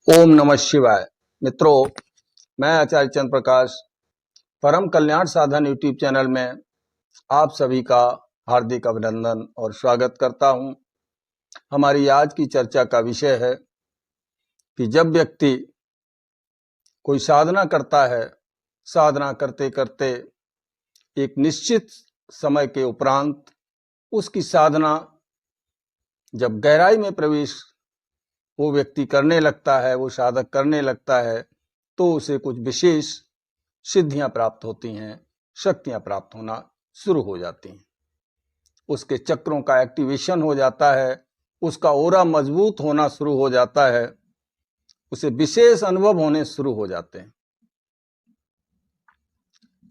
ओम नमः शिवाय। मित्रों, मैं आचार्य चंद्र प्रकाश परम कल्याण साधन यूट्यूब चैनल में आप सभी का हार्दिक अभिनंदन और स्वागत करता हूं। हमारी आज की चर्चा का विषय है कि जब व्यक्ति कोई साधना करता है, साधना करते करते एक निश्चित समय के उपरांत उसकी साधना जब गहराई में प्रवेश वो व्यक्ति करने लगता है, वो साधक करने लगता है, तो उसे कुछ विशेष सिद्धियां प्राप्त होती हैं, शक्तियां प्राप्त होना शुरू हो जाती हैं। उसके चक्रों का एक्टिवेशन हो जाता है, उसका ओरा मजबूत होना शुरू हो जाता है, उसे विशेष अनुभव होने शुरू हो जाते हैं।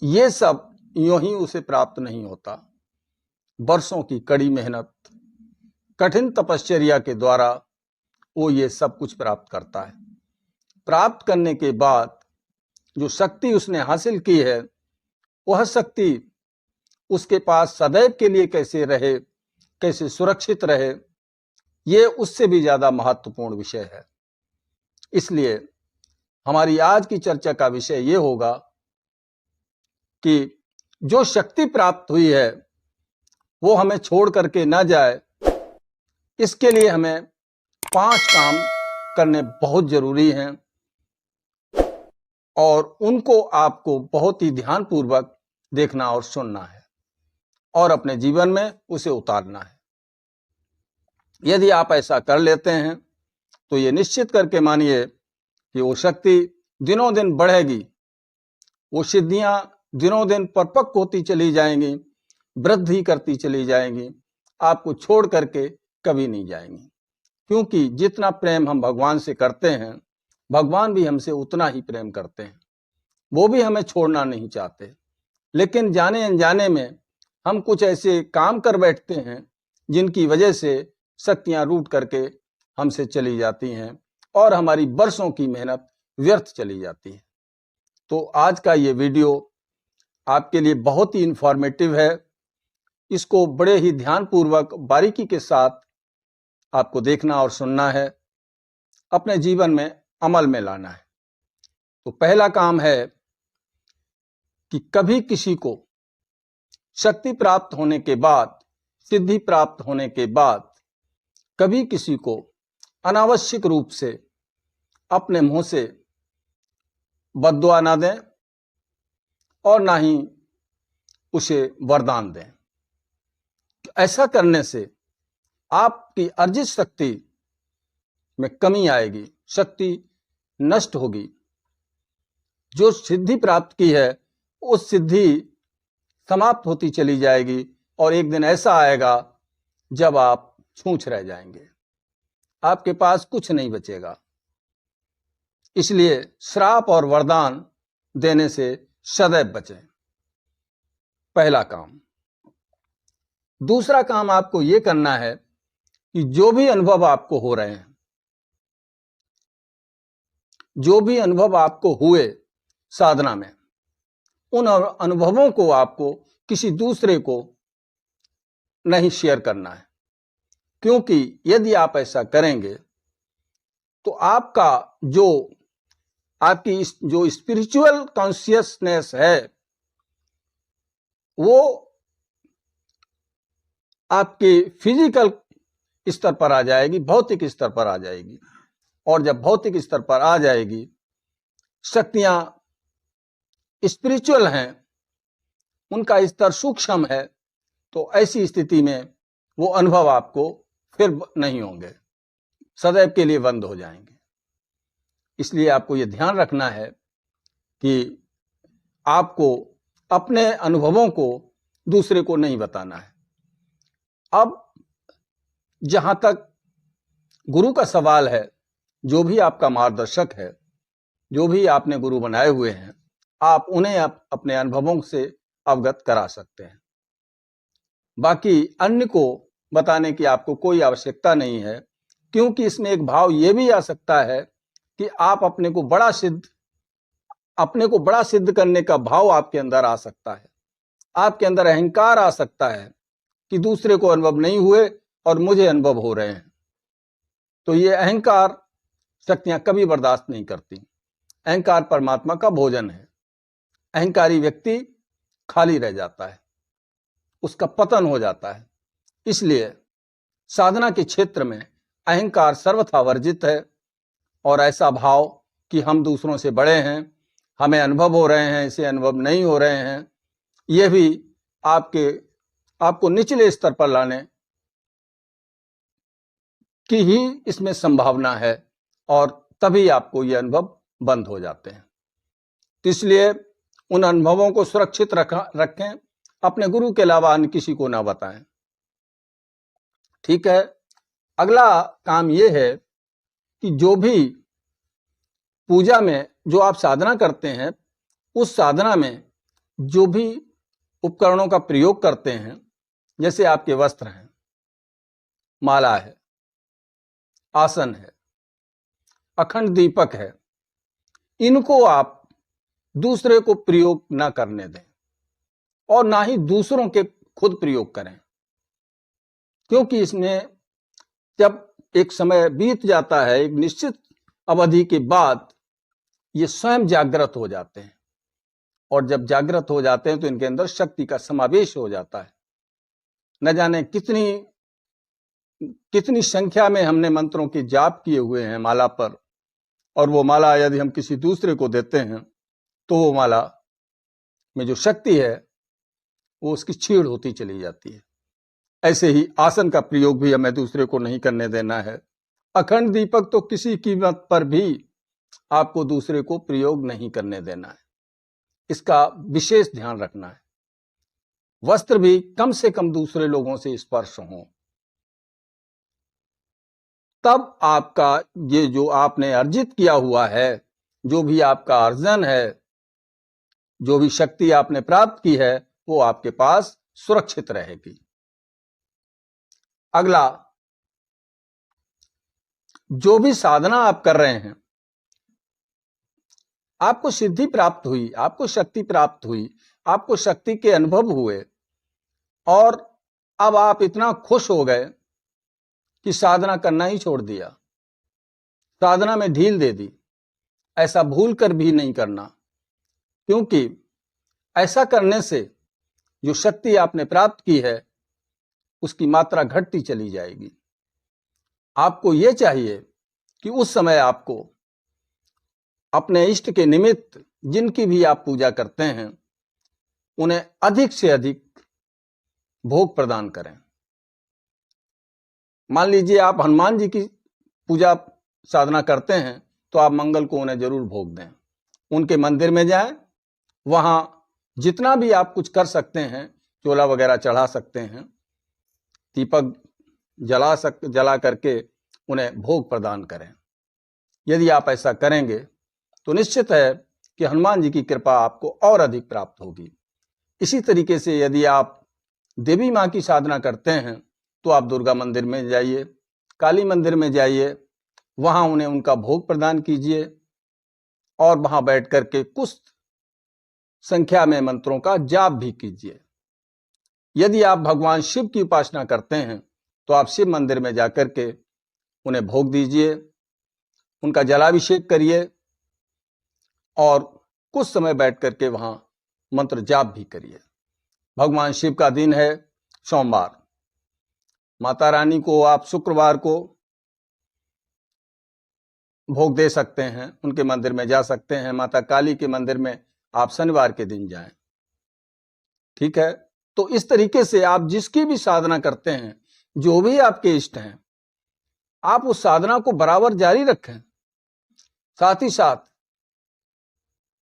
ये सब यूं ही उसे प्राप्त नहीं होता। वर्षों की कड़ी मेहनत, कठिन तपश्चर्या के द्वारा वो ये सब कुछ प्राप्त करता है। प्राप्त करने के बाद जो शक्ति उसने हासिल की है, वह शक्ति उसके पास सदैव के लिए कैसे रहे, कैसे सुरक्षित रहे, ये उससे भी ज्यादा महत्वपूर्ण विषय है। इसलिए हमारी आज की चर्चा का विषय ये होगा कि जो शक्ति प्राप्त हुई है वो हमें छोड़ करके ना जाए, इसके लिए हमें 5 काम करने बहुत जरूरी हैं और उनको आपको बहुत ही ध्यानपूर्वक देखना और सुनना है और अपने जीवन में उसे उतारना है। यदि आप ऐसा कर लेते हैं तो ये निश्चित करके मानिए कि वो शक्ति दिनों दिन बढ़ेगी, वो सिद्धियां दिनों दिन परिपक्व होती चली जाएंगी, वृद्धि करती चली जाएंगी, आपको छोड़ करके कभी नहीं जाएंगी। क्योंकि जितना प्रेम हम भगवान से करते हैं, भगवान भी हमसे उतना ही प्रेम करते हैं। वो भी हमें छोड़ना नहीं चाहते, लेकिन जाने अनजाने में हम कुछ ऐसे काम कर बैठते हैं जिनकी वजह से शक्तियां रूठ करके हमसे चली जाती हैं और हमारी वर्षों की मेहनत व्यर्थ चली जाती है। तो आज का ये वीडियो आपके लिए बहुत ही इंफॉर्मेटिव है। इसको बड़े ही ध्यानपूर्वक, बारीकी के साथ आपको देखना और सुनना है, अपने जीवन में अमल में लाना है। तो पहला काम है कि कभी किसी को शक्ति प्राप्त होने के बाद, सिद्धि प्राप्त होने के बाद, कभी किसी को अनावश्यक रूप से अपने मुंह से बद्दुआ ना दें और ना ही उसे वरदान दें। ऐसा करने से आपकी अर्जित शक्ति में कमी आएगी, शक्ति नष्ट होगी। जो सिद्धि प्राप्त की है उस सिद्धि समाप्त होती चली जाएगी और एक दिन ऐसा आएगा जब आप छूछ रह जाएंगे, आपके पास कुछ नहीं बचेगा। इसलिए श्राप और वरदान देने से सदैव बचें। पहला काम। दूसरा काम आपको यह करना है कि जो भी अनुभव आपको हो रहे हैं, जो भी अनुभव आपको हुए साधना में, उन अनुभवों को आपको किसी दूसरे को नहीं शेयर करना है। क्योंकि यदि आप ऐसा करेंगे तो आपकी जो स्पिरिचुअल कॉन्शियसनेस है वो आपके फिजिकल स्तर पर आ जाएगी, भौतिक स्तर पर आ जाएगी। और जब भौतिक स्तर पर आ जाएगी, शक्तियां स्पिरिचुअल हैं, उनका स्तर सूक्ष्म है, तो ऐसी स्थिति में वो अनुभव आपको फिर नहीं होंगे, सदैव के लिए बंद हो जाएंगे। इसलिए आपको ये ध्यान रखना है कि आपको अपने अनुभवों को दूसरे को नहीं बताना है। अब जहां तक गुरु का सवाल है, जो भी आपका मार्गदर्शक है, जो भी आपने गुरु बनाए हुए हैं, आप उन्हें अपने अनुभवों से अवगत करा सकते हैं। बाकी अन्य को बताने की आपको कोई आवश्यकता नहीं है, क्योंकि इसमें एक भाव यह भी आ सकता है कि आप अपने को बड़ा सिद्ध करने का भाव आपके अंदर आ सकता है। आपके अंदर अहंकार आ सकता है कि दूसरे को अनुभव नहीं हुए और मुझे अनुभव हो रहे हैं। तो ये अहंकार शक्तियां कभी बर्दाश्त नहीं करती। अहंकार परमात्मा का भोजन है। अहंकारी व्यक्ति खाली रह जाता है, उसका पतन हो जाता है। इसलिए साधना के क्षेत्र में अहंकार सर्वथा वर्जित है, और ऐसा भाव कि हम दूसरों से बड़े हैं, हमें अनुभव हो रहे हैं, इसे अनुभव नहीं हो रहे हैं, यह भी आपको निचले स्तर पर लाने की ही इसमें संभावना है, और तभी आपको ये अनुभव बंद हो जाते हैं। तो इसलिए उन अनुभवों को सुरक्षित रखें, अपने गुरु के अलावा अन्य किसी को ना बताएं। ठीक है। अगला काम यह है कि जो भी पूजा में जो आप साधना करते हैं, उस साधना में जो भी उपकरणों का प्रयोग करते हैं, जैसे आपके वस्त्र हैं, माला है, आसन है, अखंड दीपक है, इनको आप दूसरे को प्रयोग ना करने दें, और ना ही दूसरों के खुद प्रयोग करें। क्योंकि इसमें जब एक समय बीत जाता है, एक निश्चित अवधि के बाद ये स्वयं जागृत हो जाते हैं, और जब जागृत हो जाते हैं तो इनके अंदर शक्ति का समावेश हो जाता है। न जाने कितनी संख्या में हमने मंत्रों के जाप किए हुए हैं माला पर, और वो माला यदि हम किसी दूसरे को देते हैं तो वो माला में जो शक्ति है वो उसकी छीड़ होती चली जाती है। ऐसे ही आसन का प्रयोग भी हमें दूसरे को नहीं करने देना है। अखंड दीपक तो किसी कीमत पर भी आपको दूसरे को प्रयोग नहीं करने देना है, इसका विशेष ध्यान रखना है। वस्त्र भी कम से कम दूसरे लोगों से स्पर्श हो, तब आपका ये जो आपने अर्जित किया हुआ है, जो भी आपका अर्जन है, जो भी शक्ति आपने प्राप्त की है, वो आपके पास सुरक्षित रहेगी। अगला, जो भी साधना आप कर रहे हैं, आपको सिद्धि प्राप्त हुई, आपको शक्ति प्राप्त हुई, आपको शक्ति के अनुभव हुए, और अब आप इतना खुश हो गए कि साधना करना ही छोड़ दिया, साधना में ढील दे दी। ऐसा भूल कर भी नहीं करना, क्योंकि ऐसा करने से जो शक्ति आपने प्राप्त की है उसकी मात्रा घटती चली जाएगी। आपको यह चाहिए कि उस समय आपको अपने इष्ट के निमित्त जिनकी भी आप पूजा करते हैं, उन्हें अधिक से अधिक भोग प्रदान करें। मान लीजिए आप हनुमान जी की पूजा साधना करते हैं, तो आप मंगल को उन्हें जरूर भोग दें। उनके मंदिर में जाएं, वहां जितना भी आप कुछ कर सकते हैं, चोला वगैरह चढ़ा सकते हैं, दीपक जला करके उन्हें भोग प्रदान करें। यदि आप ऐसा करेंगे तो निश्चित है कि हनुमान जी की कृपा आपको और अधिक प्राप्त होगी। इसी तरीके से यदि आप देवी माँ की साधना करते हैं, तो आप दुर्गा मंदिर में जाइए, काली मंदिर में जाइए, वहां उन्हें उनका भोग प्रदान कीजिए, और वहां बैठ करके कुछ संख्या में मंत्रों का जाप भी कीजिए। यदि आप भगवान शिव की उपासना करते हैं, तो आप शिव मंदिर में जाकर के उन्हें भोग दीजिए, उनका जलाभिषेक करिए, और कुछ समय बैठ करके वहां मंत्र जाप भी करिए। भगवान शिव का दिन है सोमवार, माता रानी को आप शुक्रवार को भोग दे सकते हैं, उनके मंदिर में जा सकते हैं। माता काली के मंदिर में आप शनिवार के दिन जाएं। ठीक है। तो इस तरीके से आप जिसकी भी साधना करते हैं, जो भी आपके इष्ट हैं, आप उस साधना को बराबर जारी रखें। साथ ही साथ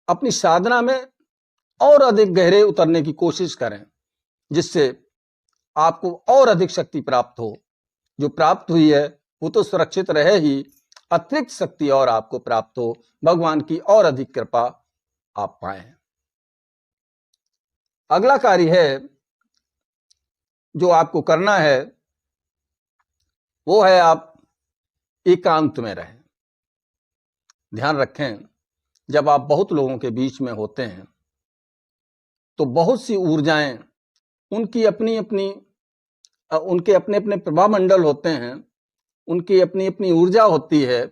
अपनी साधना में और अधिक गहरे उतरने की कोशिश करें, जिससे आपको और अधिक शक्ति प्राप्त हो। जो प्राप्त हुई है वो तो सुरक्षित रहे ही, अतिरिक्त शक्ति और आपको प्राप्त हो, भगवान की और अधिक कृपा आप पाएं। अगला कार्य है जो आपको करना है, वो है आप एकांत में रहें। ध्यान रखें, जब आप बहुत लोगों के बीच में होते हैं तो बहुत सी ऊर्जाएं, उनके अपने अपने प्रभाव मंडल होते हैं, उनकी अपनी अपनी ऊर्जा होती है,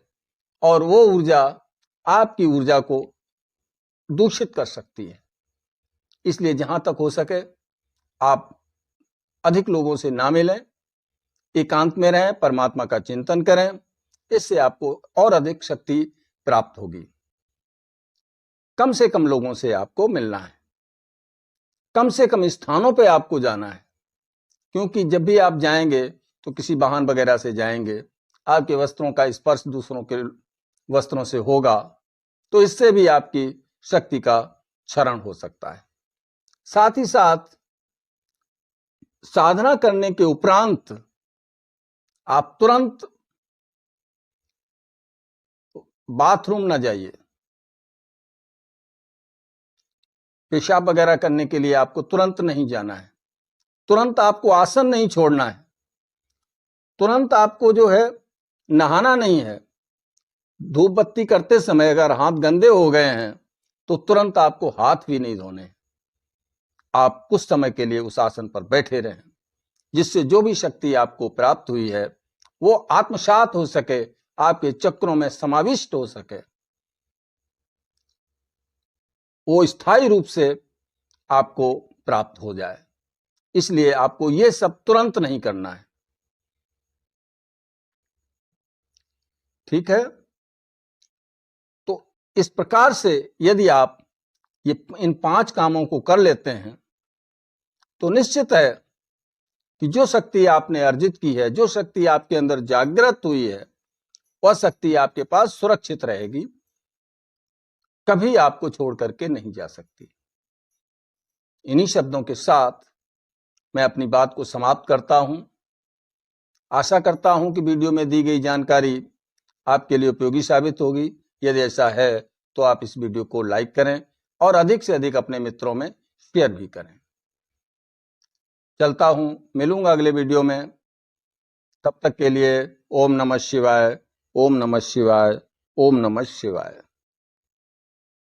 और वो ऊर्जा आपकी ऊर्जा को दूषित कर सकती है। इसलिए जहां तक हो सके आप अधिक लोगों से ना मिलें, एकांत में रहें, परमात्मा का चिंतन करें। इससे आपको और अधिक शक्ति प्राप्त होगी। कम से कम लोगों से आपको मिलना है, कम से कम स्थानों पे आपको जाना है, क्योंकि जब भी आप जाएंगे तो किसी वाहन वगैरह से जाएंगे, आपके वस्त्रों का स्पर्श दूसरों के वस्त्रों से होगा, तो इससे भी आपकी शक्ति का क्षरण हो सकता है। साथ ही साथ साधना करने के उपरांत आप तुरंत बाथरूम न जाइए। पेशाब वगैरह करने के लिए आपको तुरंत नहीं जाना है, तुरंत आपको आसन नहीं छोड़ना है, तुरंत आपको जो है नहाना नहीं है। धूप बत्ती करते समय अगर हाथ गंदे हो गए हैं तो तुरंत आपको हाथ भी नहीं धोने। आप कुछ समय के लिए उस आसन पर बैठे रहें, जिससे जो भी शक्ति आपको प्राप्त हुई है वो आत्मसात हो सके, आपके चक्रों में समाविष्ट हो सके, वो स्थायी रूप से आपको प्राप्त हो जाए। इसलिए आपको ये सब तुरंत नहीं करना है। ठीक है? तो इस प्रकार से यदि आप इन 5 कामों को कर लेते हैं तो निश्चित है कि जो शक्ति आपने अर्जित की है, जो शक्ति आपके अंदर जागृत हुई है, वह शक्ति आपके पास सुरक्षित रहेगी, कभी आपको छोड़ करके नहीं जा सकती। इन्हीं शब्दों के साथ मैं अपनी बात को समाप्त करता हूं। आशा करता हूं कि वीडियो में दी गई जानकारी आपके लिए उपयोगी साबित होगी। यदि ऐसा है तो आप इस वीडियो को लाइक करें और अधिक से अधिक अपने मित्रों में शेयर भी करें। चलता हूं, मिलूंगा अगले वीडियो में। तब तक के लिए ओम नमः शिवाय, ओम नमः शिवाय, ओम नमः शिवाय।